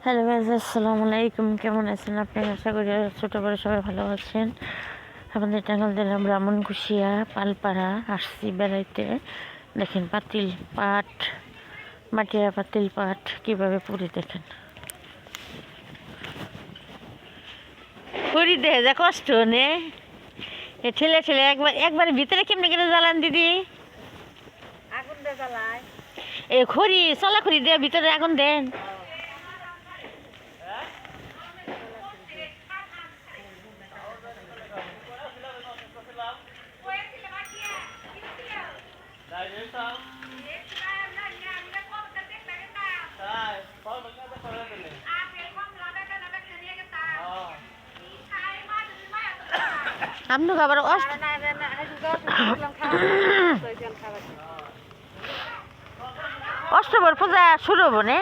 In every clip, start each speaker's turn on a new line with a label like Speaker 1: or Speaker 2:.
Speaker 1: Hello guys, আসসালামু আলাইকুম। কেমন আছেন আপনারা? আশা করি ছোট বড় সবাই ভালো আছেন। আমাদের টাঙ্গাইল জেলা ব্রাহ্মণকুশিয়া পালপাড়া আসছি বেড়াইতে। দেখেন পাতিল পাট, মাটিয়া পাতিল পাট কীভাবে পুরি দেখেন। পুরি দেখে যা কষ্ট নে, এ ঠেলে ঠেলে একবার ভিতরে কেমনে কেটে জ্বালান দিদি?
Speaker 2: আগুন দিয়ে জ্বালায়।
Speaker 1: এ খড়ি চলা খড়ি দিয়ে ভিতরে আগুন দেন। আপনি খাবার অষ্টবর পূজা শুরু হবো নে।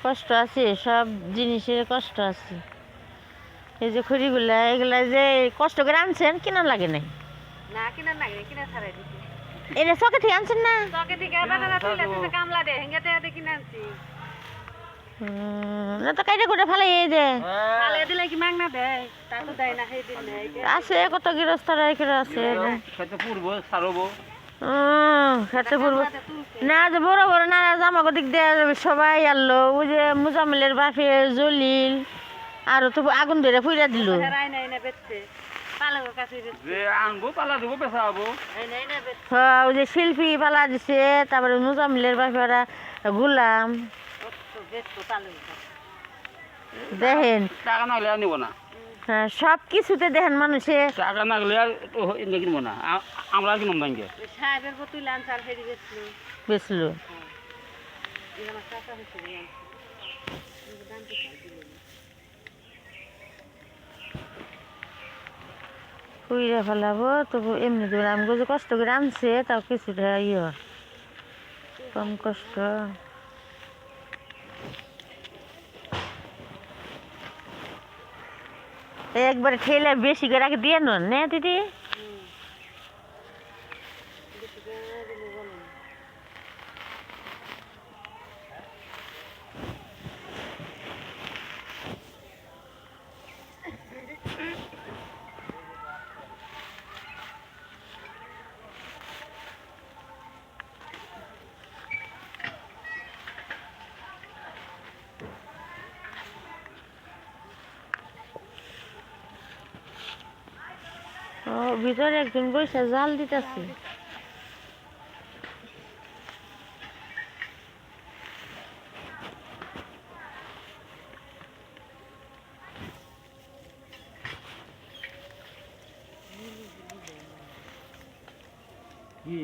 Speaker 1: কষ্ট আছে, সব জিনিসের কষ্ট আছে। এই যে খড়িগুলা এগুলা যে কষ্ট করে আনছেন, কিনা লাগে নাই?
Speaker 2: না কিনা লাগে, কিনা ছাড়াই দিছি।
Speaker 1: এটা চকে থেকে আনছেন না?
Speaker 2: চকে থেকে বাজারে তুইলা তুই কামলা দে হেঙ্গাতে দে কিনা আনছি।
Speaker 1: না তো কাইটা করে ফেলাই এই যে
Speaker 2: তালে দিলে কি মাগনা দেয়? তা তো দেয় না সেই দিন নেই।
Speaker 1: আছে কত গৃহস্থরা এখানে আছে।
Speaker 3: খেতে পুরবো সারবো
Speaker 1: খেতে পড়বো না, যে বড় বড় নানা জামা দিক দিয়ে সবাই আনলো। ওই যে মুজামিলের বাপে জলিল আর তো আগুন ধরে ফুইরা দিল।
Speaker 2: হেরাই নাই না বেচছে। পালকের কাছে বেচছে।
Speaker 3: যে আনবো পালা দেবো বেচা হবো।
Speaker 2: এই নাই না বেচছে।
Speaker 1: হ্যাঁ, ওই যে শিল্পী পালা দিছে, তারপরে মুজামিলের বাপে ওরা গুলাম।
Speaker 2: বেচতো পালকের কাছে।
Speaker 1: দেখেন
Speaker 3: টাকা না হলে আর নিবো না।
Speaker 1: হ্যাঁ, সব কিছুতে দেখেন মানুষে
Speaker 3: টাকা না হলে আর কিনবো না। আমরা আর কিনব ব্যাংকে।
Speaker 2: ওই সাহেবের বোতল আনছে আর হেরি বেচলো।
Speaker 1: বেচলো।
Speaker 2: এই আমার কাকা হচ্ছে রে আনছে। এই দাম কি দিল না।
Speaker 1: ফুইরা ফেলাবো তবু এমনি করে আমি যে কষ্ট করে আনছে তাও কিছুটা কম কষ্ট। একবারে ঠেলে বেশি করে আগে দিয়ে নেন না দিদি? ও, ভিতরে একজন বসে জাল দিতেছে।
Speaker 3: কি